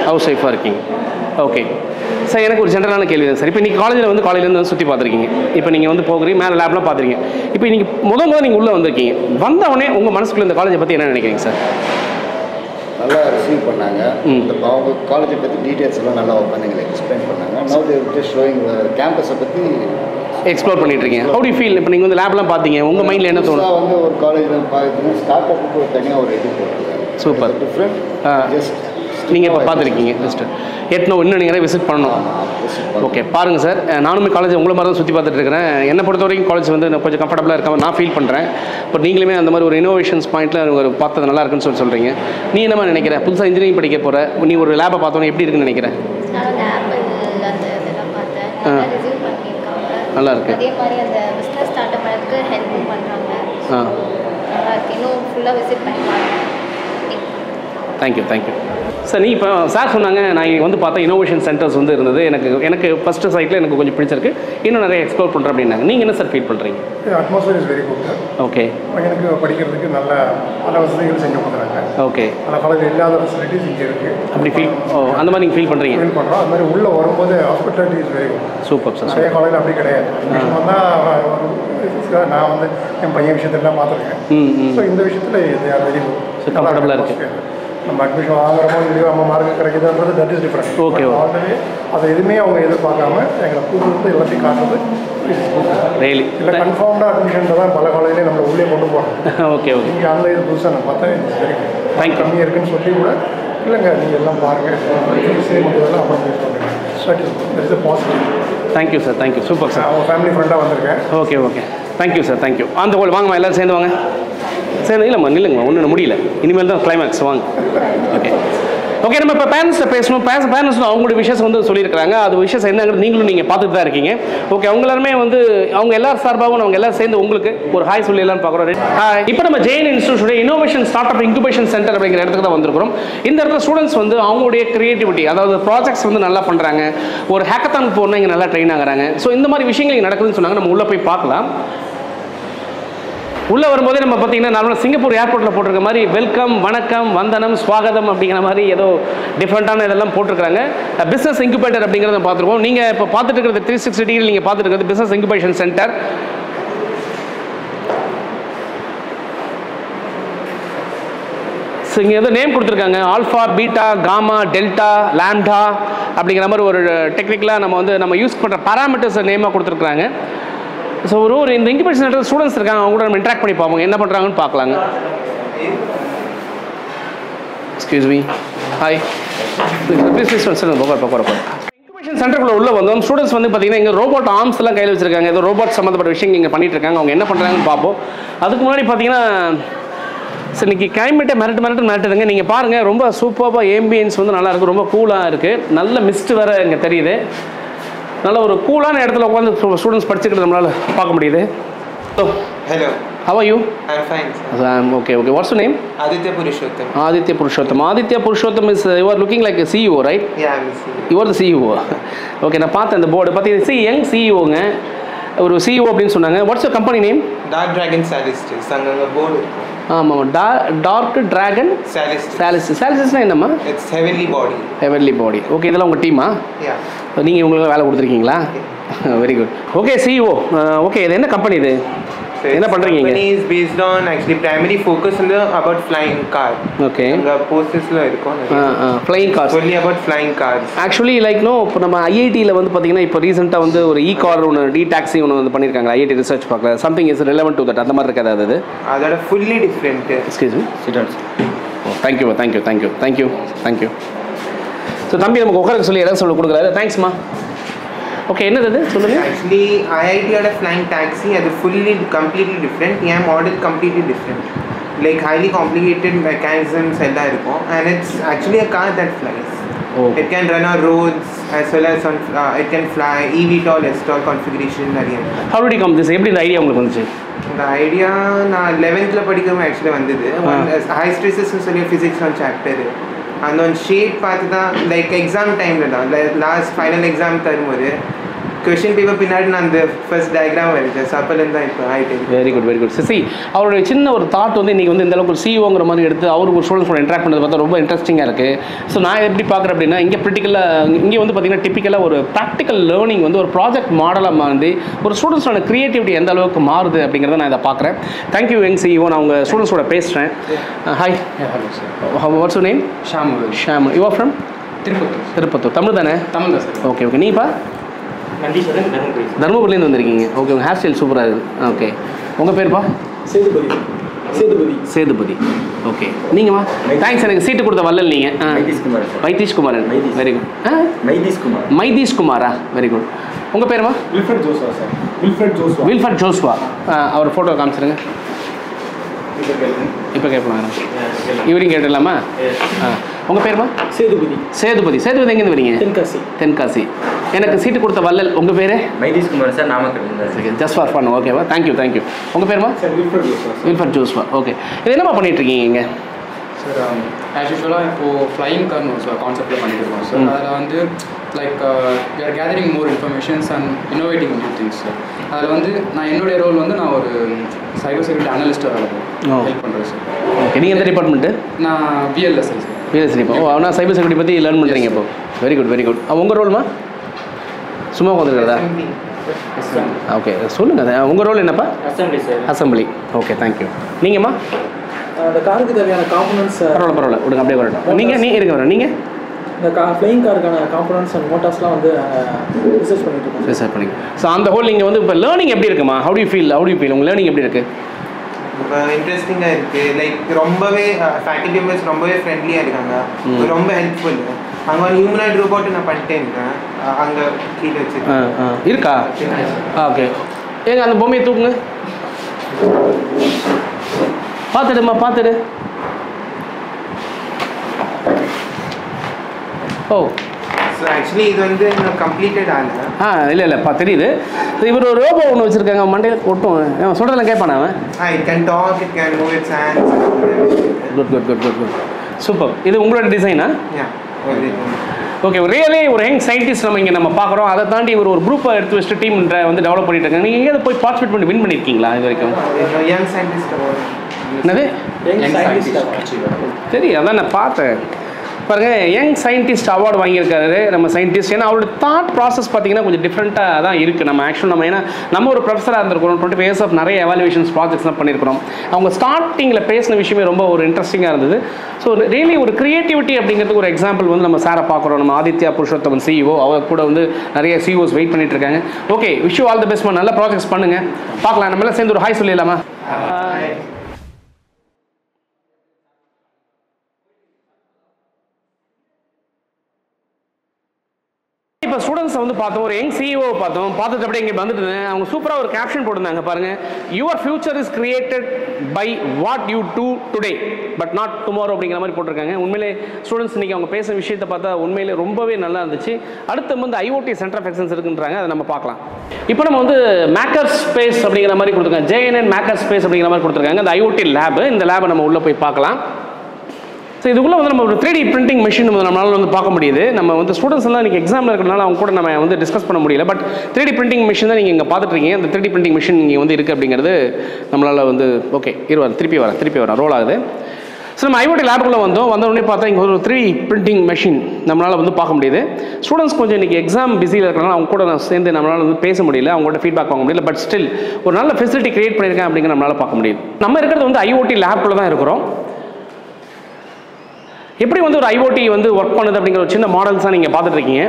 ஹவுஸ் ஒய்ஃபாக இருக்கீங்க. Okay sir. எனக்கு ஒரு ஜென்ரலான கேள்வி தான் சார். இப்போ நீங்கள் காலேஜில் வந்து காலையிலேருந்து வந்து சுற்றி பார்த்துருக்கீங்க. இப்போ நீங்கள் வந்து போகிறீங்க, மேலே லேப்லாம் பார்த்துருக்கீங்க. இப்போ நீங்கள் முதல் நீங்கள் உள்ளே வந்திருக்கீங்க. வந்தவொடனே உங்கள் மனசுக்குள்ளே இந்த காலேஜை பற்றி என்ன நினைக்கிறீங்க சார்? நல்லா ரிசீவ் பண்ணாங்க. அவங்க காலேஜை பற்றி டீட்டெயில்ஸ் எல்லாம் நல்லா உட்காந்து எங்களுக்கு எக்ஸ்பிளைன் பண்ணாங்க. நவ் தேர் ஜஸ்ட் ஷோயிங் கேம்பஸை பற்றி எக்ஸ்ப்ளோர் பண்ணிட்டு இருக்கீங்க. How to feel? இப்போ நீங்கள் வந்து லேப்லாம் பார்த்தீங்க, உங்கள் மைண்டில் என்ன தோணும்? வந்து ஒரு காலேஜில் பார்த்தீங்கன்னா ஸ்டார்ட் அப்புக்கு ஒரு தனியாக ஒரு இது போட்டுருக்காங்க. Super, different. ஜஸ்ட் நீங்கள் இப்போ பார்த்துருக்கீங்க ஜஸ்ட்டு எட்னோ இன்னும் நீங்கள் விசிட் பண்ணணும். ஓகே, பாருங்கள் சார், நானுமே காலேஜ் உங்களை மாதிரி தான் சுற்றி பார்த்துட்டு இருக்கிறேன். என்னை பொறுத்த வரைக்கும் காலேஜ் வந்து கொஞ்சம் கம்ஃபர்டபுளாக இருக்காம நான் ஃபீல் பண்ணுறேன். பட் நீங்களுமே அந்த மாதிரி ஒரு இனோவேஷன்ஸ் பாயிண்ட்டில் ஒரு பார்த்தது நல்லா இருக்குன்னு சொல்கிறீங்க. நீ என்ன மாதிரி நினைக்கிற? புதுசாக இன்ஜினியரிங் படிக்க போகிற நீ ஒரு லேபை பார்த்தோன்னே எப்படி இருக்குன்னு நினைக்கிறேன்? நல்லா இருக்கு. அதே மாதிரி அந்த பிஸ்னஸ் ஸ்டார்ட் பண்ணுறதுக்கு ஹெல்ப்பும் பண்ணுறாங்க. நல்லா இருக்கு. இன்னும் ஃபுல்லாக விசிட் பண்ணிக்கலாம். Thank you sir. நீ இப்போ சார் சொன்னாங்க, நான் இங்கே வந்து பார்த்தா இனோவேஷன் சென்டர்ஸ் வந்து இருந்தது. எனக்கு ஃபஸ்ட்டு சைட்டில் எனக்கு கொஞ்சம் பிடிச்சிருக்கு, இன்னும் நிறைய எக்ஸ்ப்ளோர் பண்ணுறேன் அப்படின்னாங்க. நீங்கள் என்ன சார் ஃபீல் பண்ணுறீங்க? Atmosphere is very good. Okay, எனக்கு படிக்கிறதுக்கு நல்ல பல வசதிகள் செஞ்சு கொடுக்குறாங்க. ஓகே, பல காலேஜ் இல்லாத ஃபெசிலிட்டிஸ் இங்கே இருக்குது. அப்படி ஃபீல் அந்த மாதிரி நீங்கள் ஃபீல் பண்ணுறீங்க? ஃபீல் பண்ணுறோம். அது மாதிரி உள்ளே வரும்போது hospitality is very good. Super sir. நிறைய காலேஜில் அப்படி கிடையாது. நான் வந்து என் பையன் விஷயத்தெல்லாம் பார்த்துருக்கேன். ஸோ இந்த விஷயத்தில் இது வெரி குட், கம்ஃபர்டபுளாக இருக்குது. நம்ம அட்மிஷன் வாங்குறோமோ இல்லையோ நம்ம மார்க்கு கிடைக்குதுன்றது that is different. Okay, already அதை எதுவுமே அவங்க எதிர்பார்க்காம எங்களை கூப்பிட்டு எல்லாத்தையும் காட்டுறது ரியலி இல்லை. கன்ஃபார்ம்டாக அட்மிஷன் தான் பல காலேஜ்லேயே நம்மளை உள்ளே கொண்டு போகிறோம். ஓகே, நீங்கள் அந்த இது புதுசாக நான் பார்த்தேன். சரி, கம்மியாக இருக்குன்னு சொல்லி கூட இல்லைங்க நீங்கள் எல்லாம் பாருங்கள், ஃபீஸே மட்டும் அப்புறம் ஃபீஸ் பண்ணுறேன். So it is positive. Thank you sir, thank you, super sir. அவங்க ஃபேமிலி ஃப்ரெண்டாக வந்திருக்கேன். Okay, thank you sir, thank you. அந்த கோல் வாங்கம்மா, எல்லோரும் சேர்ந்து வாங்க. சரி, இல்லைம்மா நில்லுங்கம்மா, ஒன்றும் முடியல, இனிமேல் தான் கிளைமேக்ஸ், வாங்க. ஓகே, நம்ம இப்போ பேரண்ட்ஸை பேசணும். பேரண்ட்ஸும் அவங்களுடைய விஷயம் வந்து சொல்லியிருக்காங்க. அது விஷயம் என்னங்கிறது நீங்கள் பார்த்துட்டு தான் இருக்கீங்க. ஓகே, அவங்க எல்லாருமே வந்து அவங்க எல்லாரும் சார்பாகவும் அவங்க எல்லாரும் சேர்ந்து உங்களுக்கு ஒரு ஹாய் சொல்லி எல்லாம் பார்க்குறோம். இப்போ நம்ம ஜெயின் இன்ஸ்டியூஷனுடைய innovation start up incubation centre அப்படிங்கிற இடத்துக்கு தான் வந்திருக்கிறோம். இந்த இடத்துல ஸ்டூடெண்ட்ஸ் வந்து அவங்களுடைய கிரியேட்டிவிட்டி, அதாவது ப்ராஜெக்ட்ஸ் வந்து நல்லா பண்ணுறாங்க. ஒரு ஹேக்கத்தான் போனால் இங்கே நல்லா ட்ரெயின் ஆகுறாங்க. ஸோ இந்த மாதிரி விஷயங்கள் இங்கே நடக்குதுன்னு சொன்னாங்க. நம்ம உள்ளே போய் பார்க்கலாம். உள்ளே வரும்போதே நம்ம பார்த்தீங்கன்னா நார்மலாக சிங்கப்பூர் ஏர்போர்ட்டில் போட்டிருக்க மாதிரி வெல்கம், வணக்கம், வந்தனம், ஸ்வாகதம் அப்படிங்கிற மாதிரி ஏதோ டிஃப்ரெண்ட்டான இதெல்லாம் போட்டிருக்காங்க. பிஸ்னஸ் இன்குபேட்டர் அப்படிங்கிறத பார்த்துருக்கோம். நீங்கள் இப்போ பார்த்துட்டு இருக்கிறது 360 டிகிரி நீங்கள் பார்த்துட்டு இருக்கிறது பிஸ்னஸ் இன்குபேஷன் சென்டர். ஸோ இங்கே ஏதோ நேம் கொடுத்துருக்காங்க, alpha, beta, gamma, delta, lambda அப்படிங்கிற மாதிரி ஒரு டெக்னிக்கலாக நம்ம யூஸ் பண்ணுற பேராமீட்டர்ஸை நேமாக கொடுத்துருக்குறாங்க. ஸோ ஒரு இந்த இன்குபேஷன் சென்டர் ஸ்டூடெண்ட்ஸ் இருக்காங்க, அவங்க கூட நம்ம இன்ட்ராக்ட் பண்ணி பார்ப்போம், என்ன பண்ணுறாங்கன்னு பார்க்கலாங்க. Excuse me, hi, please incubation சென்டருக்குள்ள உள்ள வந்தோம். ஸ்டூடெண்ட்ஸ் வந்து பார்த்தீங்கன்னா இங்கே ரோபோட் ஆர்ம்ஸ் எல்லாம் கையில் வச்சிருக்காங்க. ஏதோ ரோபோட் சம்மந்தப்பட்ட விஷயம் இங்கே பண்ணிட்டு இருக்காங்க. அவங்க என்ன பண்ணுறாங்கன்னு பார்ப்போம். அதுக்கு முன்னாடி பார்த்தீங்கன்னா ஸோ இன்றைக்கி கிளைமேட்டை மிரட்டுதுங்க. நீங்கள் பாருங்கள், ரொம்ப சூப்பராக ஏம்பியன்ஸ் வந்து நல்லாயிருக்கு, ரொம்ப கூலாக இருக்குது. நல்ல மிஸ்ட் வேறு இங்கே தெரியுது. நல்ல ஒரு கூலான இடத்துல உட்காந்து ஸ்டூடெண்ட்ஸ் படிச்சுக்கிறது நம்மளால் பார்க்க முடியுது. Hello. How are you? I'm fine, sir. I'm okay. What's your name? Aditya Purushottam. Aditya Purushottam is, you are looking like a CEO, right? Yeah, I'm a CEO. You are the CEO. Okay, நான் பார்த்தேன் அந்த board பார்த்தீங்கன்னா C young சிஇஓங்க, ஒரு CEO அப்படின்னு சொன்னாங்க. What's your company name? Dark Dragon Salists. அங்கே board இருக்கு. ஆமாம், டார்க் டிராகன் சாலிஸ்னா என்னம்மா? It's heavenly body. Heavenly body. Okay, இதெல்லாம் உங்கள் டீமா? Yeah. நீங்கள் உங்களுக்கு வேலை கொடுத்துருக்கீங்களா? Very good. Okay, CEO. Okay, இது என்ன கம்பெனி இது? என்ன பண்ணுறீங்க? Company is based on actually primary focus on the about flying car. Okay. அங்கே போஸ்டர்ஸில் இருக்கும். Flying cars. Only about flying cars. Actually இப்போ நம்ம ஐஐடியில் வந்து பார்த்தீங்கன்னா இப்போ ரீசெண்டாக வந்து ஒரு கார் ஒன்று டாக்ஸி ஒன்று வந்து பண்ணியிருக்காங்க. ஐஐடி ரிசர்ச் பார்க்கல, something is relevant to that, அந்த மாதிரி இருக்காது அது? அதோட fully different. Excuse me. Thank you. So தம்பி நமக்கு உட்கார சொல்லி இடம் சொல்லி கொடுக்குறாரு. தேங்க்ஸ்மா. ஓகே, என்னது அது சொல்லுங்கள். ஆக்சுவலி ஐஐடியோட ஃப்ளைங் டாக்ஸி அது ஃபுல்லி கம்ப்ளீட்லி டிஃப்ரெண்ட். என் model completely different. Like highly complicated mechanisms எல்லாம் இருக்கும். And it's actually a car that flies. It can run on roads as well as on it can fly eVTOL, STOL configuration நிறைய. How did you come this? எப்படி இந்த idea உங்களுக்கு வந்துச்சு? இந்த idea நான் 11th படிக்கும்போது ஆக்சுவலி வந்தது. High ஸ்ட்ரெஸஸ்ன்னு சொல்லி ஃபிசிக்ஸ் ஒன் சாப்டர், அந்த ஒன் ஷேட் பார்த்து தான் லைக் எக்ஸாம் டைமில் தான் லாஸ்ட் ஃபைனல் எக்ஸாம் தரும்போது கொஷின் பேப்பர் பின்னாடி நான் அந்த ஃபர்ஸ்ட் டயக்ராம் வரைச்சேன். ஸோ அப்போலேருந்து தான் இப்போ ஆகிட்டு. Very good very good. CC அவருடைய சின்ன ஒரு தாட் வந்து இன்றைக்கி வந்து இந்த அளவுக்கு ஒரு சிஓங்கிற மாதிரி எடுத்து அவருக்கு ஒரு ஸ்டூடெண்ட்ஸோட இன்ட்ராக்ட் பண்ணுறது பார்த்தா ரொம்ப இன்ட்ரெஸ்டிங்காக இருக்குது. ஸோ நான் எப்படி பார்க்குறேன் அப்படின்னா இங்கே ப்ராக்டிக்கலாக இங்கே வந்து பார்த்திங்கன்னா டிப்பிக்கலாக ஒரு ப்ராக்டிக்கல் லேர்னிங் வந்து ஒரு ப்ராஜெக்ட் மாடலாக மாறி ஒரு ஸ்டூடெண்ட்ஸோட க்ரியேட்டிவிட்டி எந்த அளவுக்கு மாறுது அப்படிங்கிறத நான் இதை பார்க்குறேன். Thank you young CEO. நான் உங்கள் ஸ்டூடெண்ட்ஸோட பேசுகிறேன். Hi, what's your name? Shyam. You are from Tirupattur. Tamil தானே? தமிழ் தான் சார். Okay okay. நீப்பா? தருமபுரிலேருந்து வந்திருக்கீங்க. ஓகே. உங்கள் ஹேர் ஸ்டைல் சூப்பராக இருக்குது. ஓகே. உங்கள் பேர்ப்பா? சேதுபதி. ஓகே. நீங்கம்மா? தேங்க்ஸ். எனக்கு சீட்டு கொடுத்த வல்லல் நீங்கள். வைத்தீஷ் குமாரன். Very good. மைதீஷ் குமாரா? Very good. உங்கள் பேருமா? Wilfred Joshua. அவர் ஃபோட்டோ காமிச்சிருங்க. இப்போ கேட்கலாம். இவரையும் கேட்டுடலாமா? உங்கள் பேருமா? சேதுபதி. எங்கேருந்து வரீங்க? தென்காசி. எனக்கு சீட்டு கொடுத்த வல்லல். உங்கள் பேர்? Maitheesh Kumar sir, Namakkal. Just for fun. ஓகேவா? தேங்க்யூ. உங்கள் பேருமா? Wilfred Joshua. ஓகே. இது என்னம்மா பண்ணிகிட்ருக்கீங்க இங்கே? சார் ஆஸ் யூஸ்வலாக இப்போது ஃப்ளையிங் கார்னு ஒரு கான்செப்டில் பண்ணிட்டு இருக்கோம் சார். அதில் வந்து like we are gathering more informations and innovating new things sir. அதில் வந்து நான் என்னுடைய ரோல் வந்து நான் ஒரு சைபர் செக்யூரிட்டி அனலிஸ்ட்டாக ஹெல்ப் பண்ணுறேன் சார். ஓகே. நீங்கள் எந்த டிபார்ட்மெண்ட்டு? நான் விஎல்எஸ்ஐ சார். விஎல்எஸ்ஐ. இப்போ நான் சைபர் செக்யூரிட்டி பற்றி லேர்ன் பண்ணுறீங்க இப்போ. Very good. உங்கள் ரோல்மா? சும்மா வந்துருக்கிறதா? ஓகே. சொல்லுங்கள். உங்கள் ரோல் என்னப்பா? அசம்பிளி. ஓகே. தேங்க்யூ. நீங்கம்மா? அந்த காருக்கு தேவையான காம்பனன்ட்ஸ். பரவாயில்ல விடுங்க, அப்படியே வரட்டும். நீங்கள் இருக்க வரேன். நீங்கள் இந்த ஃப்ளையிங் காருக்கான காம்பனன்ட்ஸ் அண்ட் மோட்டார்ஸ்லாம் வந்து ரிசர்ச் பண்ணிட்டு. ஸோ அந்த ஹோல் நீங்கள் வந்து இப்போ லேர்னிங் எப்படி இருக்குமா? ஹவு டு ஃபீல் உங்கள் லேர்னிங் எப்படி இருக்குது? இப்போ இன்ட்ரெஸ்டிங்காக இருக்குது. லைக் ரொம்பவே ஃபேக்கல்ட்டி மெம்பர்ஸ் ரொம்பவே ஃப்ரெண்ட்லியாக இருக்காங்க. ரொம்ப ஹெல்ப்ஃபுல். அங்கே ஒரு ஹியூமனாய்ட் ரோபோட் நான் பண்ணிட்டே இருக்கேன். அங்கே கீழே வச்சு இருக்கா? ஓகே. ஏங்க அந்த பொம்மையை தூக்குங்க. பார்த்துடு. ஓ. ஸோ ஆக்சுவலி இது வந்து இன்னும் கம்ப்ளீட்டட் ஆகலை. இல்லைப்பா தெரியுது. இவர் ஒரு ரோபோ ஒன்று வச்சுருக்காங்க. மண்டையில் ஒட்டும். சொல்கிறதெல்லாம் கேட்பானே அவன்? It can talk, it can move its hands. Good. Super. இது உங்களோட டிசைனா? ஓகே. ரியலே ஒரு யங் சயின்டிஸ்ட் நம்ம பார்க்குறோம். அதை தாண்டி ஒரு குரூப்பை எடுத்து வச்சுட்டு டீம் வந்து டெவலப் பண்ணிட்டு இருக்காங்க. நீங்கள் எங்கேயாவது போய் பார்ட்டிசிபேட் பண்ணி வின் பண்ணியிருக்கீங்களா இது வரைக்கும்? Young scientist. என்னது? சரி, அதான் நான் பார்த்தேன். பாருங்கள், யங் சயின்டிஸ்ட் அவார்டு வாங்கியிருக்காரு நம்ம சயின்டிஸ்ட். ஏன்னா அவரோட தாட் ப்ராசஸ் பார்த்தீங்கன்னா கொஞ்சம் டிஃப்ரெண்ட்டாக தான் இருக்குது. ஏன்னா நம்ம ஒரு ப்ரொஃபஸராக இருந்திருக்கிறோம். 25 இயர்ஸ் ஆஃப் நிறைய எவாலுவேஷன்ஸ் ப்ராஜெக்ட்ஸ்லாம் பண்ணியிருக்கிறோம். அவங்க ஸ்டார்டிங்கில் பேசின விஷயமே ரொம்ப ஒரு இன்ட்ரெஸ்டிங்காக இருந்தது. ஸோ ரியலி ஒரு க்ரியேட்டிவிட்டி அப்படிங்கிறதுக்கு ஒரு எக்ஸாம்பிள் வந்து நம்ம சாரை பார்க்குறோம். நம்ம ஆதித்யா புருஷோத்தமன் சிஇஓ, அவர் கூட வந்து நிறைய சிஇஓஸ் வெயிட் பண்ணிட்டு இருக்காங்க. Okay, wish you all the best. நல்ல ப்ராஜெக்ட்ஸ் பண்ணுங்கள். பார்க்கலாம். நம்ம எல்லாம் சேர்ந்து ஒரு ஹாய் சொல்லிடலாமா? இப்போ ஸ்டூடெண்ட்ஸை வந்து பார்த்தோம். ஒரு யங் சிஇஓ பார்த்துட்டு அப்படியே இங்கே வந்துட்டு அவங்க சூப்பராக ஒரு கேப்ஷன் போட்டிருந்தாங்க பாருங்கள். Your future is created by what you do today but not tomorrow அப்படிங்கிற மாதிரி போட்டிருக்காங்க. உண்மையிலே ஸ்டூடெண்ட்ஸ் இன்றைக்கி அவங்க பேசுகிற விஷயத்தை பார்த்தா உண்மையிலே ரொம்பவே நல்லா இருந்துச்சு. அடுத்து வந்து ஐஓடி சென்டர் ஆஃப் எக்ஸலன்ஸ் இருக்குன்றாங்க. அதை நம்ம பார்க்கலாம். இப்போ நம்ம வந்து மேக்கர் ஸ்பேஸ் அப்படிங்கிற மாதிரி கொடுத்துருக்காங்க. JNN மேக்கர் ஸ்பேஸ் அப்படிங்கிற மாதிரி கொடுத்துருக்காங்க. இந்த ஐஓடி லேபு, இந்த லேபை நம்ம உள்ளே போய் பார்க்கலாம். ஸோ இதுக்குள்ளே வந்து நம்ம ஒரு 3D பிரிண்டிங் மிஷின் நம்மளால் வந்து பார்க்க முடியுது. நம்ம வந்து ஸ்டூடெண்ட்ஸ் எல்லாம் இன்றைக்கி எக்ஸாமில் இருக்கிறனால அவங்க கூட நம்ம வந்து டிஸ்கஸ் பண்ண முடியல. பட் 3D பிரிண்டிங் மிஷின் தான் நீங்கள் இங்கே பார்த்துட்ருக்கீங்க. அந்த 3D பிரிண்டிங் மிஷின் இங்கே வந்து இருக்குது அப்படிங்கிறது நம்மளால் வந்து ஓகே திருப்பி வரேன் ரோல் ஆகுது. ஸோ நம்ம ஐஓடி லேபுக்குள்ளே வந்தோடனே பார்த்தா இங்கே ஒரு 3D பிரிண்டிங் மிஷின் நம்மளால் வந்து பார்க்க முடியுது. ஸ்டூடெண்ட்ஸ் கொஞ்சம் இன்றைக்கி எக்ஸாம் பிஸியில் இருக்கிறனால அவங்க கூட நான் சேர்ந்து நம்மளால் வந்து பேச முடியல, அவங்கள்ட்ட ஃபீட்பேக் வாங்க முடியல. பட் ஸ்டில் ஒரு நல்ல ஃபெசிலிட்டி கிரியேட் பண்ணியிருக்கேன் அப்படிங்கிற நம்மளால் பார்க்க முடியுது. நம்ம இருக்கிறது வந்து ஐஓடி லேபுக்குள்ளே தான் இருக்கிறோம். எப்படி வந்து ஒரு ஐஓடி வந்து ஒர்க் பண்ணுது அப்படிங்கிற ஒரு சின்ன மாடல்ஸ் தான் நீங்கள் பார்த்துட்டு இருக்கீங்க.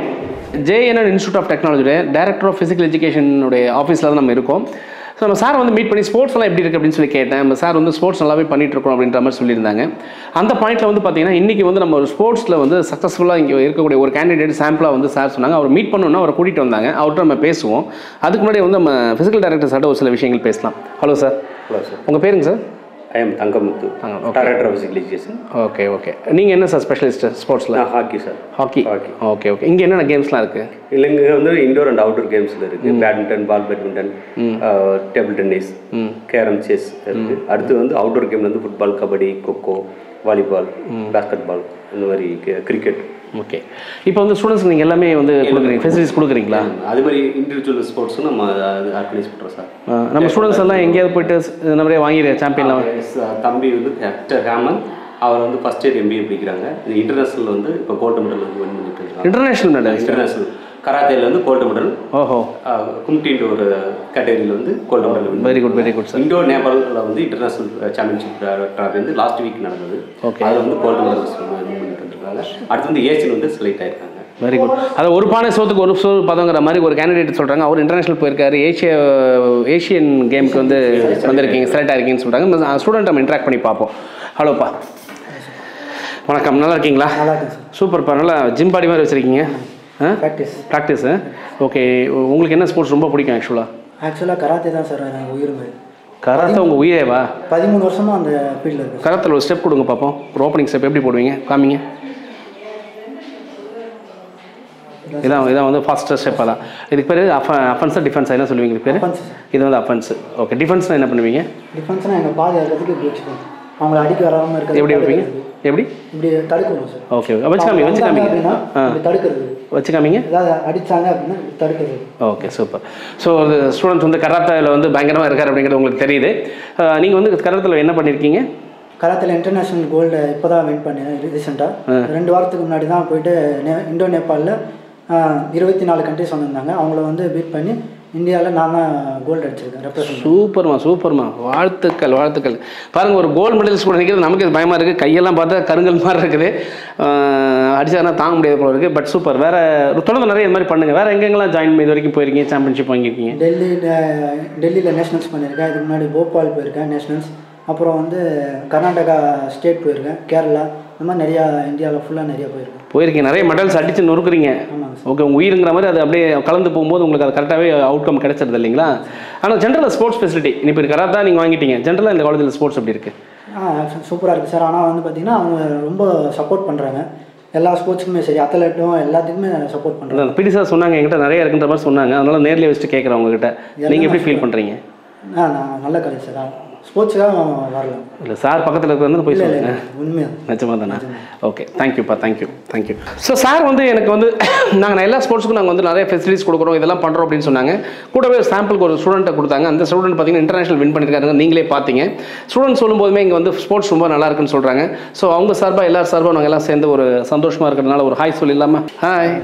JNN இன்ஸ்டியூட் ஆஃப் டெக்னாலஜியோட டைரக்டர் ஆஃப் ஃபிசிக்கல் எஜுகேஷனுடைய ஆஃபீஸில் தான் நம்ம இருக்கோம். ஸோ நம்ம சார் வந்து மீட் பண்ணி ஸ்போர்ட்ஸ் எல்லாம் எப்படி இருக்குது அப்படின்னு சொல்லி கேட்டேன். நம்ம சார் வந்து ஸ்போர்ட்ஸ் நல்லாவே பண்ணிட்டு இருக்கோம் அப்படின்ற மாதிரி சொல்லியிருந்தாங்க. அந்த பாயிண்ட்டில் வந்து பார்த்தீங்கன்னா இன்றைக்கி வந்து நம்ம ஒரு ஸ்போர்ட்ஸில் வந்து சக்ஸஸ்ஃபுல்லாக இங்கே இருக்கக்கூடிய ஒரு கேண்டிடேட் சாம்பிளாக வந்து சார் சொன்னாங்க. அவர் மீட் பண்ணணுன்னா அவரை கூட்டிகிட்டு வந்தாங்க. அவர்கிட்ட நம்ம பேசுவோம். அதுக்கு முன்னாடி வந்து நம்ம ஃபிசிக்கல் டைரக்டர் சார்ட்ட ஒரு சில விஷயங்கள் பேசலாம். Hello sir. உங்கள் பேருங்க sir? I am Thangamuthu, director of physical education. Okay. நீங்கள் என்ன சார் ஸ்பெஷலிஸ்ட் ஸ்போர்ட்ஸில்? Hockey sir. ஹாக்கி. ஓகே. இங்கே என்னென்ன கேம்ஸ்லாம் இருக்குது? இல்லை, இங்கே வந்து இண்டோர் அண்ட் அவுட்டோர் கேம்ஸில் இருக்குது. Badminton, ball badminton, table tennis, carrom, chess இருக்குது. அடுத்து வந்து அவுட்டோர் கேமில் வந்து football, kabaddi, kho kho, volleyball, basketball, இந்த மாதிரி கிரிக்கெட். ஓகே. இப்போ வந்து ஸ்டூடெண்ட்ஸ் நீங்கள் எல்லாமே வந்து கொடுக்குறீங்க, ஃபெசிலிட்டிஸ் கொடுக்குறீங்களா? அது மாதிரி இண்டிவிஜுவல் ஸ்போர்ட்ஸும் நம்ம ஆர்கனைஸ் பண்ணுறோம் சார். நம்ம ஸ்டூடெண்ட்ஸ் எல்லாம் எங்கேயாவது போயிட்டு நிறைய வாங்கிடுற சாம்பியன்லாம்? தம்பி வந்து ஹெக்டர் ஹேமந்த், அவர் வந்து ஃபஸ்ட் இயர் MBA படிக்கிறாங்க. இது இன்டர்நேஷனல் வந்து இப்போ கோல்டு மெடல் வந்து வின் பண்ணிட்டு இருக்காங்க. இன்டர்நேஷனல் கராத்தேல வந்து கோல்டு மெடல். ஓஹோ. கும்டின்ற ஒரு கேட்டகரியில் வந்து gold medal. Very good, very good sir. Indo நேபாளில் வந்து இன்டர்நேஷனல் சாம்பியன்ஷிப் ட்ராஃபி வந்து லாஸ்ட் வீக் நடந்தது. ஓகே. அதில் வந்து கோல்டு மெடல்ஸ் வின் பண்ணிட்டு இருக்காங்க. அடுத்து வந்து ஏசியன் வந்து செலக்ட் ஆயிருக்காங்க. Very good. அது ஒரு பானை சோத்துக்கு ஒரு சோறு பதங்கிற மாதிரி ஒரு கேண்டிடேட் சொல்கிறாங்க. அவர் இன்டர்நேஷனல் போயிருக்காரு, ஏஷியன் கேமுக்கு வந்து வந்திருக்கீங்க, செலக்ட் ஆகிருக்கீங்கன்னு சொல்கிறாங்க. ஸ்டூடெண்ட் நம்ம இன்ட்ராக்ட் பண்ணி பார்ப்போம். ஹலோப்பா, வணக்கம், நல்லா இருக்கீங்களா? நல்லா இருக்கேன் சார். சூப்பர்ப்பா, நல்லா ஜிம் பாடி மாதிரி வச்சுருக்கீங்க. ப்ராக்டிஸு. ஓகே. உங்களுக்கு என்ன ஸ்போர்ட்ஸ் ரொம்ப பிடிக்கும்? ஆக்சுவலாக கராத்தே தான் சார் உயிருங்க. கராத்தே உங்கள் உயிரேவா? 13 வருஷமாக அந்த ஃபீல்டில் இருக்குது. கராத்தில் ஒரு ஸ்டெப் கொடுங்க பார்ப்போம். ஒரு ஓப்பனிங் ஸ்டெப் எப்படி போடுவீங்க? காமிங்க. இதான் வந்து ஃபஸ்ட்டு ஸ்டெப். அதான் இதுக்கு பேர் அஃபென்ஸா டிஃபென்ஸா என்ன சொல்லுவீங்க? இதுக்கு பேர் இது வந்து அஃபென்ஸு. ஓகே. டிஃபென்ஸ்னால் என்ன பண்ணுவீங்க? டிஃபென்ஸ்னால் எங்கள் பாதி இருக்கிறதுக்கு இப்படி வச்சுக்கோங்க, அவங்கள அடிக்க வராமல் இருக்கிறது. எப்படி வைப்பீங்க? எப்படி? இப்படி தடுக்கணும் சார். ஓகே. வச்சு காமிங்க. தடுக்கிறது. வச்சு காமிங்க. ஏதாவது அடித்தாங்க அப்படின்னா தடுக்கிறது. Okay, super. ஸோ ஸ்டூடெண்ட்ஸ் வந்து கராத்தில் வந்து பயங்கரமாக இருக்கார் அப்படிங்கிறது உங்களுக்கு தெரியுது. நீங்கள் வந்து கராத்தில் என்ன பண்ணியிருக்கீங்க? கராத்தில் இன்டர்நேஷ்னல் கோல்டு இப்போ தான் வின் பண்ணேன் ரீசெண்டாக. 2 வாரத்துக்கு முன்னாடி தான் போயிட்டு இண்டோ நேபாளில் 24 கண்ட்ரிஸ் வந்திருந்தாங்க. அவங்கள வந்து பீட் பண்ணி இந்தியாவில் நான் தான் கோல்டு அடிச்சிருக்கேன் ரெப்ரசன்ட். சூப்பர்மா. வாழ்த்துக்கள். பாருங்கள், ஒரு கோல்டு மெடலிஸ்ட் கூட நிற்கிறது நமக்கு இது பயமாக இருக்குது. கையெல்லாம் பார்த்தா கருங்கல் மாதிரி இருக்குது. அடிச்சாருன்னா தாங்க முடியாது போல இருக்குது. But super. வேறு தொடர்ந்து நிறைய இது மாதிரி பண்ணுங்கள். வேறு எங்கெங்கெல்லாம் ஜாயின் இது வரைக்கும் போயிருக்கீங்க? சாம்பியன்ஷிப் வாங்கியிருக்கீங்க? டெல்லியில் நேஷனல்ஸ் பண்ணியிருக்கேன். இதுக்கு முன்னாடி போபால் போயிருக்கேன் நேஷனல்ஸ். அப்புறம் வந்து கர்நாடகா ஸ்டேட் போயிருக்கேன், கேரளா, இந்த மாதிரி நிறையா இந்தியாவில் ஃபுல்லாக நிறையா போயிருக்கீங்க. நிறைய மெடல்ஸ் அடித்து நொறுக்குறீங்க. ஓகே. உங்கள் உயிருங்கிற மாதிரி அது அப்படியே கலந்து போகும்போது உங்களுக்கு அது கரெக்டாகவே அவுட்கம் கிடைச்சிருது இல்லைங்களா? ஆனால் ஜென்ரலாக ஸ்போர்ட்ஸ் ஃபெசிலிட்டி இப்போ கராத்தா நீங்கள் வாங்கிட்டீங்க. ஜென்ரலாக இந்த காலேஜில் ஸ்போர்ட்ஸ் எப்படி இருக்குது? சூப்பராக இருக்குது சார். ஆனால் வந்து பார்த்திங்கன்னா அவங்க ரொம்ப சப்போர்ட் பண்ணுறாங்க. எல்லா ஸ்போர்ட்ஸுக்குமே சரி, அத்லெட்டும் எல்லாத்துக்குமே சப்போர்ட் பண்ணுறாங்க. பிடி சார் சொன்னாங்க என்கிட்ட நிறைய இருக்குன்ற மாதிரி சொன்னாங்க. அதனால் நேரில் வச்சுட்டு கேட்குறேன் உங்ககிட்ட. நீங்கள் எப்படி ஃபீல் பண்ணுறீங்க? நான் நல்ல காலேஜ் சார். ஸ்போர்ட்ஸுக்காக வரலாம். இல்லை சார் பக்கத்தில் இருக்கிறது போய் சொல்லுங்க. உண்மையாக நிச்சயமாக தானே? ஓகே. தேங்க்யூப்பா. தேங்க்யூ. ஸோ சார் வந்து எனக்கு வந்து நாங்கள் எல்லா ஸ்போர்ட்ஸுக்கும் நாங்கள் வந்து நிறைய ஃபெசிலிட்டிஸ் கொடுக்குறோம், இதெல்லாம் பண்ணுறோம் அப்படின்னு சொன்னாங்க. கூடவே ஒரு சாம்பிளுக்கு ஒரு ஸ்டூடெண்ட்டை கொடுத்தாங்க. அந்த ஸ்டூடெண்ட் பார்த்தீங்கன்னா இன்டர்நேஷனல் வின் பண்ணியிருக்காங்க. நீங்களே பார்த்தீங்க. ஸ்டூடெண்ட் சொல்லும்போதுமே இங்கே வந்து ஸ்போர்ட்ஸ் ரொம்ப நல்லா இருக்குன்னு சொல்கிறாங்க. ஸோ அவங்க சார்பாக எல்லாரும் சார்பாக நாங்கள் எல்லாம் சேர்ந்து ஒரு சந்தோஷமாக இருக்கிறதுனால ஒரு ஹாய் சொல்லிடலாமா? ஹாய்.